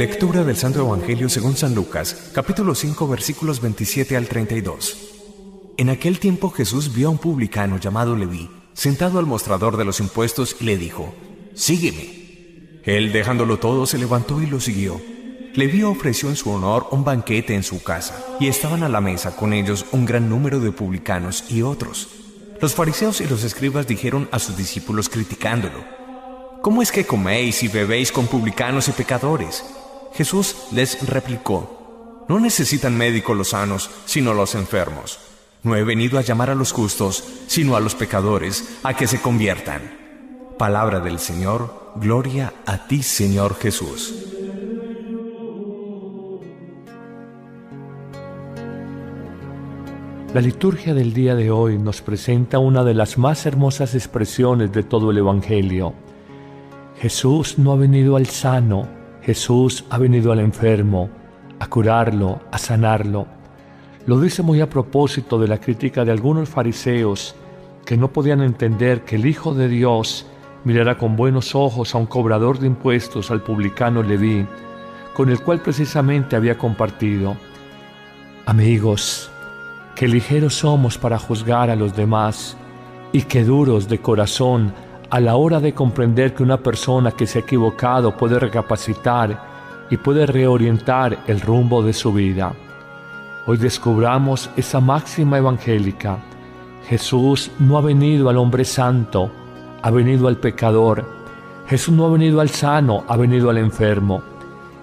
Lectura del Santo Evangelio según San Lucas, capítulo 5, versículos 27 al 32. En aquel tiempo Jesús vio a un publicano llamado Leví, sentado al mostrador de los impuestos, y le dijo: «Sígueme». Él, dejándolo todo, se levantó y lo siguió. Leví ofreció en su honor un banquete en su casa, y estaban a la mesa con ellos un gran número de publicanos y otros. Los fariseos y los escribas dijeron a sus discípulos criticándolo: «¿Cómo es que coméis y bebéis con publicanos y pecadores?» Jesús les replicó: «No necesitan médico los sanos, sino los enfermos. No he venido a llamar a los justos, sino a los pecadores, a que se conviertan». Palabra del Señor. Gloria a ti, Señor Jesús. La liturgia del día de hoy nos presenta una de las más hermosas expresiones de todo el Evangelio. Jesús no ha venido al sano, Jesús ha venido al enfermo, a curarlo, a sanarlo. Lo dice muy a propósito de la crítica de algunos fariseos que no podían entender que el Hijo de Dios mirara con buenos ojos a un cobrador de impuestos, al publicano Leví, con el cual precisamente había compartido. Amigos, qué ligeros somos para juzgar a los demás y qué duros de corazón a la hora de comprender que una persona que se ha equivocado puede recapacitar y puede reorientar el rumbo de su vida. Hoy descubramos esa máxima evangélica. Jesús no ha venido al hombre santo, ha venido al pecador. Jesús no ha venido al sano, ha venido al enfermo.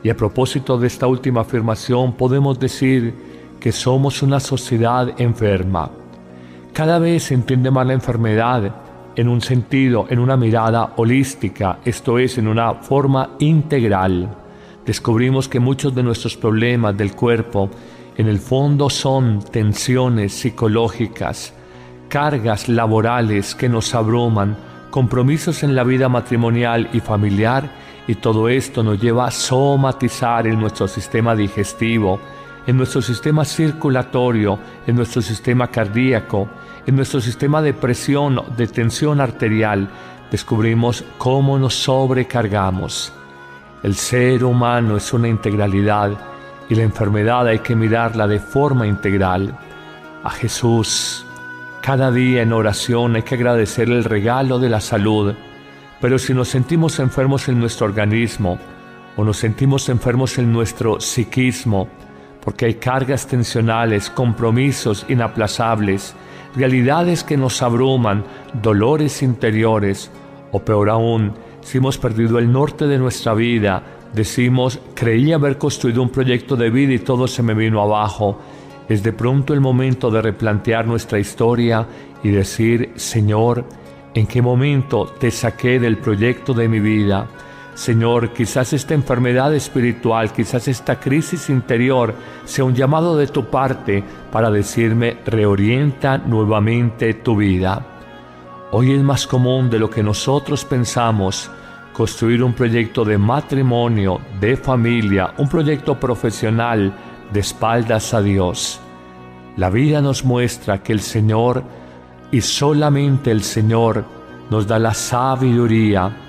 Y a propósito de esta última afirmación podemos decir que somos una sociedad enferma. Cada vez se entiende más la enfermedad en un sentido, en una mirada holística, esto es, en una forma integral. Descubrimos que muchos de nuestros problemas del cuerpo en el fondo son tensiones psicológicas, cargas laborales que nos abruman, compromisos en la vida matrimonial y familiar, y todo esto nos lleva a somatizar en nuestro sistema digestivo, en nuestro sistema circulatorio, en nuestro sistema cardíaco, en nuestro sistema de presión, de tensión arterial. Descubrimos cómo nos sobrecargamos. El ser humano es una integralidad y la enfermedad hay que mirarla de forma integral. A Jesús, cada día en oración hay que agradecer el regalo de la salud, pero si nos sentimos enfermos en nuestro organismo o nos sentimos enfermos en nuestro psiquismo, porque hay cargas tensionales, compromisos inaplazables, realidades que nos abruman, dolores interiores, o peor aún, si hemos perdido el norte de nuestra vida, decimos: creí haber construido un proyecto de vida y todo se me vino abajo. Es de pronto el momento de replantear nuestra historia y decir: Señor, ¿en qué momento te saqué del proyecto de mi vida? Señor, quizás esta enfermedad espiritual, quizás esta crisis interior sea un llamado de tu parte para decirme: reorienta nuevamente tu vida. Hoy es más común de lo que nosotros pensamos construir un proyecto de matrimonio, de familia, un proyecto profesional de espaldas a Dios. La vida nos muestra que el Señor, y solamente el Señor, nos da la sabiduría,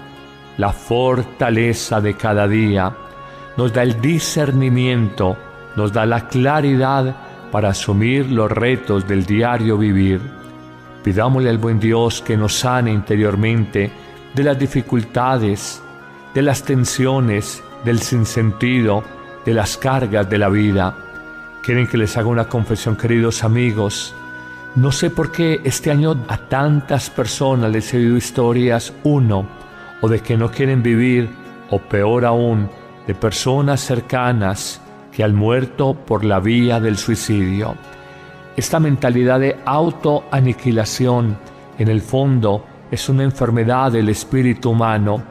la fortaleza de cada día, nos da el discernimiento, nos da la claridad para asumir los retos del diario vivir. Pidámosle al buen Dios que nos sane interiormente de las dificultades, de las tensiones, del sinsentido, de las cargas de la vida. ¿Quieren que les haga una confesión, queridos amigos? No sé por qué este año a tantas personas les he oído historias, o de que no quieren vivir, o peor aún, de personas cercanas que han muerto por la vía del suicidio. Esta mentalidad de autoaniquilación, en el fondo, es una enfermedad del espíritu humano.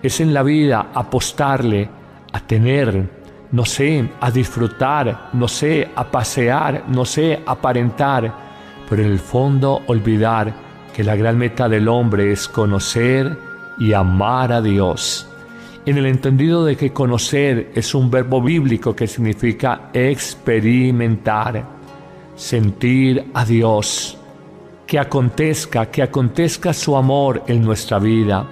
Es en la vida apostarle a tener, no sé, a disfrutar, no sé, a pasear, no sé, a aparentar, pero en el fondo olvidar que la gran meta del hombre es conocer y amar a Dios, en el entendido de que conocer es un verbo bíblico que significa experimentar, sentir a Dios, que acontezca su amor en nuestra vida,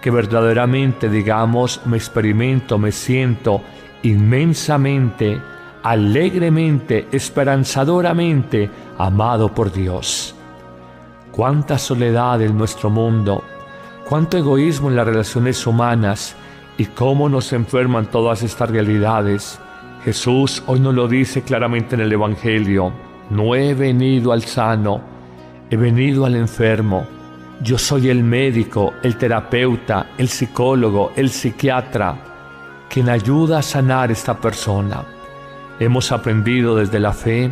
que verdaderamente digamos: me experimento, me siento inmensamente, alegremente, esperanzadoramente amado por Dios. Cuánta soledad en nuestro mundo, cuánto egoísmo en las relaciones humanas y cómo nos enferman todas estas realidades. Jesús hoy nos lo dice claramente en el Evangelio: no he venido al sano, he venido al enfermo. Yo soy el médico, el terapeuta, el psicólogo, el psiquiatra, quien ayuda a sanar a esta persona. Hemos aprendido desde la fe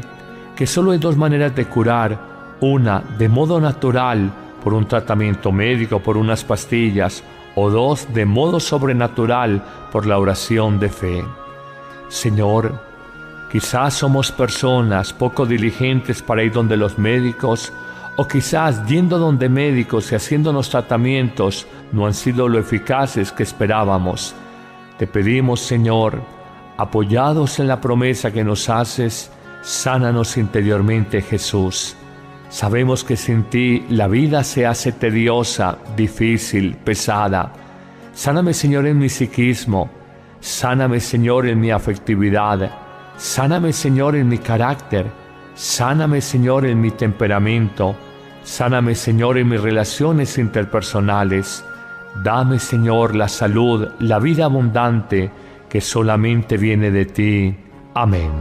que solo hay dos maneras de curar: una, de modo natural, por un tratamiento médico, por unas pastillas, o dos, de modo sobrenatural, por la oración de fe. Señor, quizás somos personas poco diligentes para ir donde los médicos, o quizás yendo donde médicos y haciéndonos tratamientos no han sido lo eficaces que esperábamos. Te pedimos, Señor, apoyados en la promesa que nos haces, sánanos interiormente, Jesús. Sabemos que sin ti la vida se hace tediosa, difícil, pesada. Sáname, Señor, en mi psiquismo. Sáname, Señor, en mi afectividad. Sáname, Señor, en mi carácter. Sáname, Señor, en mi temperamento. Sáname, Señor, en mis relaciones interpersonales. Dame, Señor, la salud, la vida abundante que solamente viene de ti. Amén.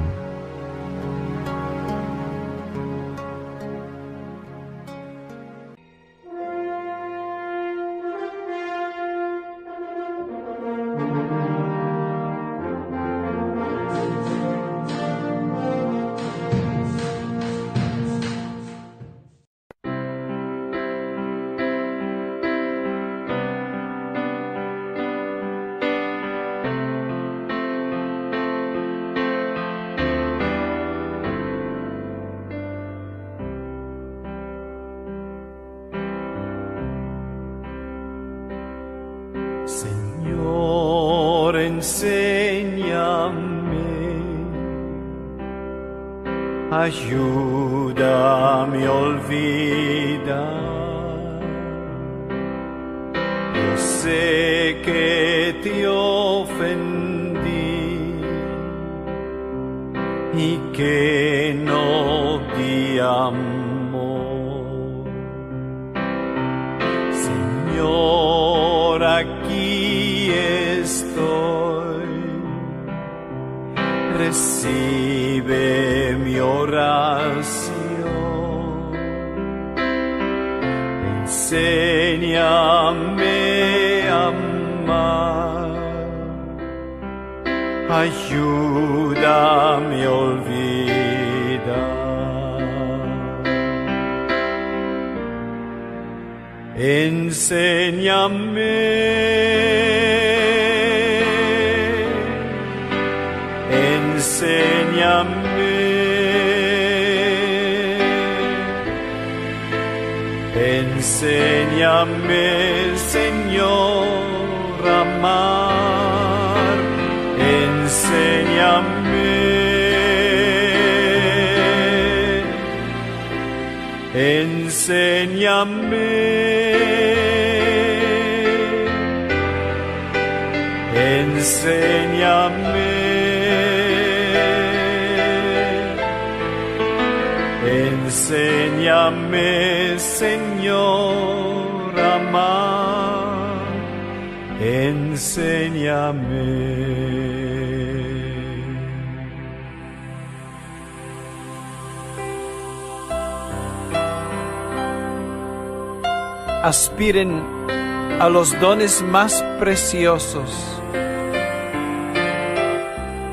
Señor, enséñame, ayúdame a olvidar. Yo sé que te ofendí y que no di amor. Señor, aquí estoy, recibe mi oración, enséñame a amar, ayúdame a olvidar. Enséñame, enséñame, enséñame, Señor, a amar. Enséñame, enséñame, enséñame, enséñame, Señor, a amar. Enséñame. Aspiren a los dones más preciosos.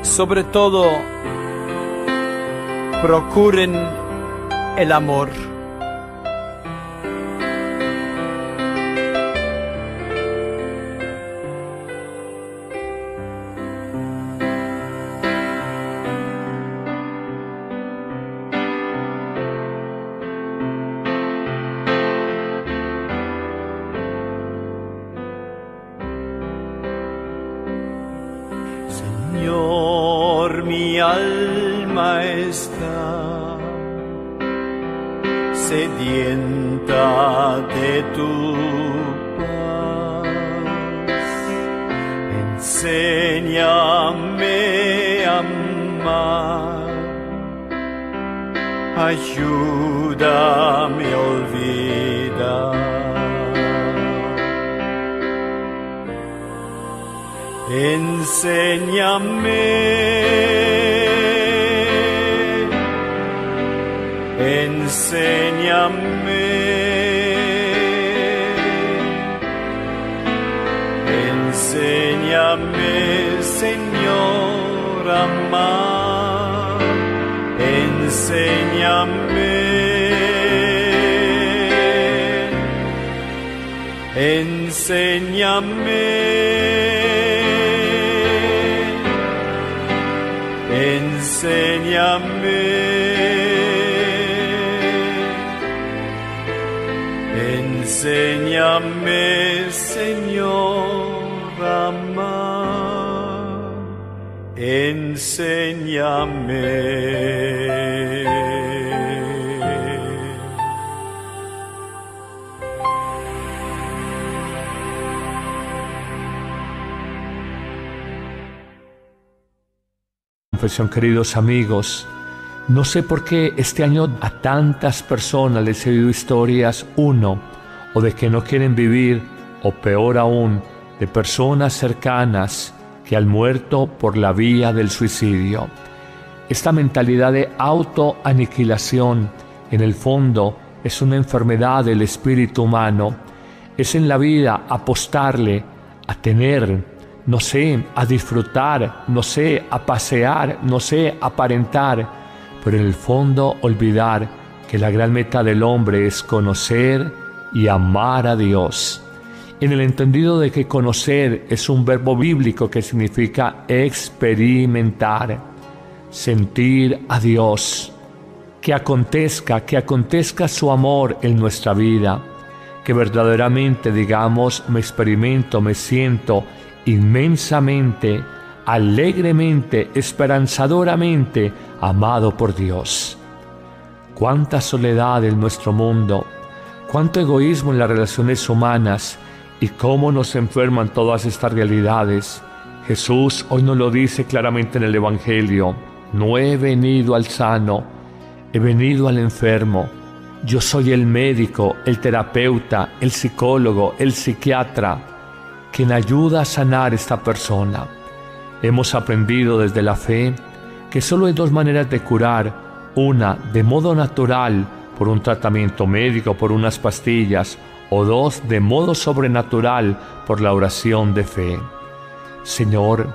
Sobre todo, procuren el amor. Señor, mi alma está sedienta de tu paz. Enséñame a amar, ayúdame a olvidar. Enséñame, enséñame, enséñame, Señor, a amar. Enséñame, enséñame, enséñame, enséñame, Señor, a amar. Enséñame. Confesión, queridos amigos, no sé por qué este año a tantas personas les he oído historias, uno, o de que no quieren vivir, o peor aún, de personas cercanas que han muerto por la vía del suicidio. Esta mentalidad de autoaniquilación, en el fondo, es una enfermedad del espíritu humano. Es en la vida apostarle a tener, no sé, a disfrutar, no sé, a pasear, no sé, a aparentar, pero en el fondo olvidar que la gran meta del hombre es conocer y amar a Dios. En el entendido de que conocer es un verbo bíblico que significa experimentar, sentir a Dios, que acontezca su amor en nuestra vida, que verdaderamente digamos, me experimento, me siento inmensamente, alegremente, esperanzadoramente amado por Dios. Cuánta soledad en nuestro mundo, cuánto egoísmo en las relaciones humanas y cómo nos enferman todas estas realidades. Jesús hoy nos lo dice claramente en el Evangelio: no he venido al sano, he venido al enfermo. Yo soy el médico, el terapeuta, el psicólogo, el psiquiatra, quien ayuda a sanar esta persona. Hemos aprendido desde la fe que solo hay dos maneras de curar: una, de modo natural, por un tratamiento médico, por unas pastillas, o dos, de modo sobrenatural, por la oración de fe. Señor,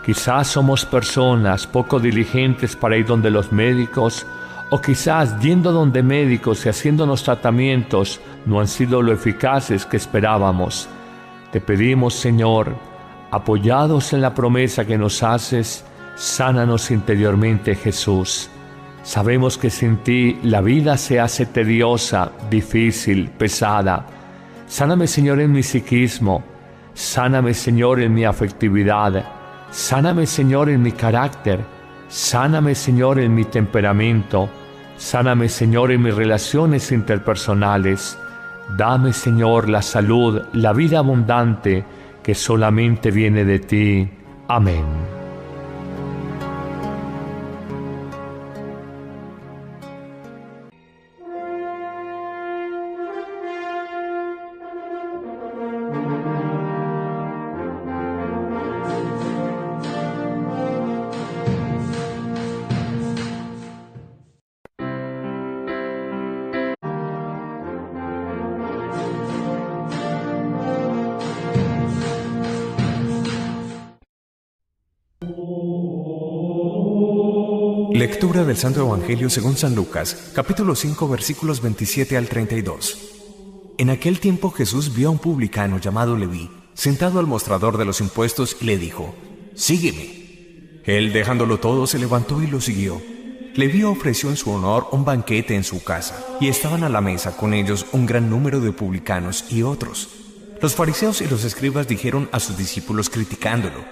quizás somos personas poco diligentes para ir donde los médicos, o quizás yendo donde médicos y haciéndonos tratamientos no han sido lo eficaces que esperábamos. Te pedimos, Señor, apoyados en la promesa que nos haces, sánanos interiormente, Jesús. Sabemos que sin ti la vida se hace tediosa, difícil, pesada. Sáname, Señor, en mi psiquismo. Sáname, Señor, en mi afectividad. Sáname, Señor, en mi carácter. Sáname, Señor, en mi temperamento. Sáname, Señor, en mis relaciones interpersonales. Dame, Señor, la salud, la vida abundante que solamente viene de ti. Amén. Lectura del Santo Evangelio según San Lucas, capítulo 5, versículos 27 al 32. En aquel tiempo Jesús vio a un publicano llamado Leví, sentado al mostrador de los impuestos, y le dijo: «Sígueme». Él, dejándolo todo, se levantó y lo siguió. Leví ofreció en su honor un banquete en su casa, y estaban a la mesa con ellos un gran número de publicanos y otros. Los fariseos y los escribas dijeron a sus discípulos criticándolo: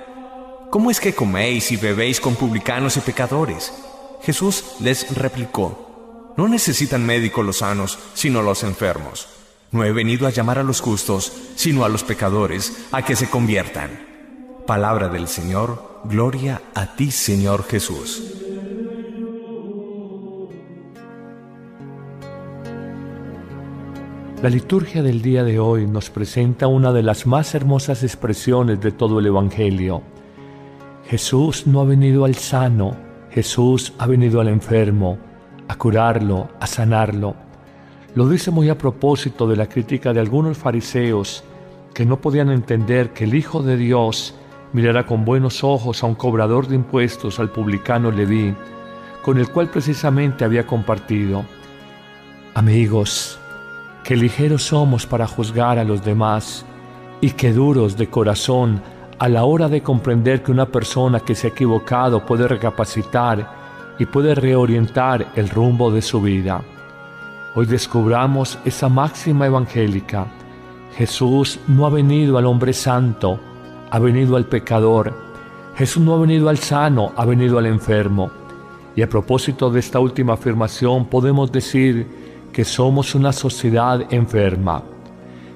«¿Cómo es que coméis y bebéis con publicanos y pecadores?». Jesús les replicó: «No necesitan médico los sanos, sino los enfermos. No he venido a llamar a los justos, sino a los pecadores, a que se conviertan». Palabra del Señor, gloria a ti, Señor Jesús. La liturgia del día de hoy nos presenta una de las más hermosas expresiones de todo el Evangelio. Jesús no ha venido al sano, Jesús ha venido al enfermo, a curarlo, a sanarlo. Lo dice muy a propósito de la crítica de algunos fariseos que no podían entender que el Hijo de Dios mirara con buenos ojos a un cobrador de impuestos, al publicano Leví, con el cual precisamente había compartido. Amigos, qué ligeros somos para juzgar a los demás y qué duros de corazón a la hora de comprender que una persona que se ha equivocado puede recapacitar y puede reorientar el rumbo de su vida. Hoy descubramos esa máxima evangélica. Jesús no ha venido al hombre santo, ha venido al pecador. Jesús no ha venido al sano, ha venido al enfermo. Y a propósito de esta última afirmación podemos decir que somos una sociedad enferma.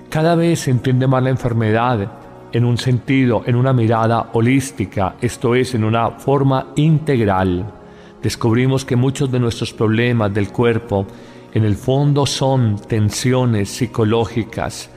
Cada vez se entiende más la enfermedad en un sentido, en una mirada holística, esto es, en una forma integral. Descubrimos que muchos de nuestros problemas del cuerpo en el fondo son tensiones psicológicas,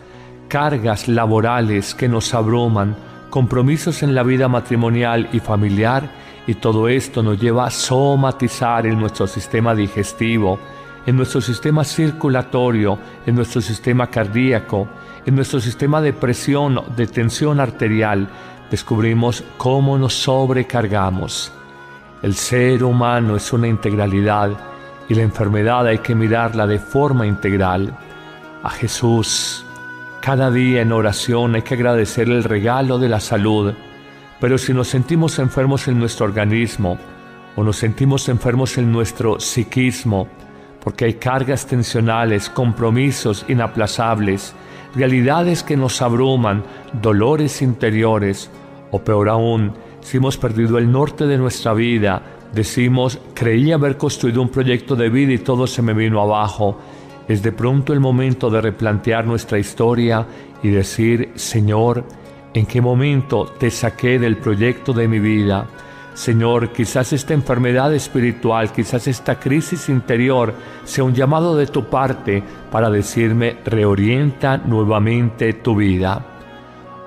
cargas laborales que nos abruman, compromisos en la vida matrimonial y familiar, y todo esto nos lleva a somatizar en nuestro sistema digestivo, en nuestro sistema circulatorio, en nuestro sistema cardíaco, en nuestro sistema de presión, de tensión arterial. Descubrimos cómo nos sobrecargamos. El ser humano es una integralidad y la enfermedad hay que mirarla de forma integral. A Jesús, cada día en oración hay que agradecer el regalo de la salud, pero si nos sentimos enfermos en nuestro organismo o nos sentimos enfermos en nuestro psiquismo, porque hay cargas tensionales, compromisos inaplazables, realidades que nos abruman, dolores interiores, o peor aún, si hemos perdido el norte de nuestra vida, decimos, creí haber construido un proyecto de vida y todo se me vino abajo. Es de pronto el momento de replantear nuestra historia y decir, Señor, ¿en qué momento te saqué del proyecto de mi vida? Señor, quizás esta enfermedad espiritual, quizás esta crisis interior sea un llamado de tu parte para decirme, reorienta nuevamente tu vida.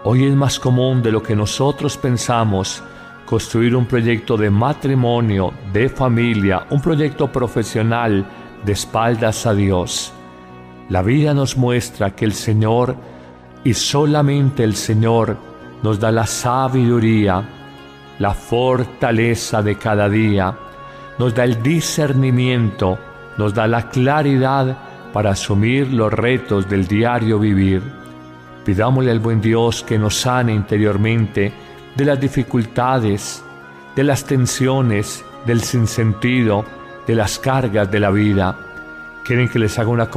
Hoy es más común de lo que nosotros pensamos construir un proyecto de matrimonio, de familia, un proyecto profesional de espaldas a Dios. La vida nos muestra que el Señor, y solamente el Señor, nos da la sabiduría, la fortaleza de cada día, nos da el discernimiento, nos da la claridad para asumir los retos del diario vivir. Pidámosle al buen Dios que nos sane interiormente de las dificultades, de las tensiones, del sinsentido, de las cargas de la vida. ¿Quieren que les haga una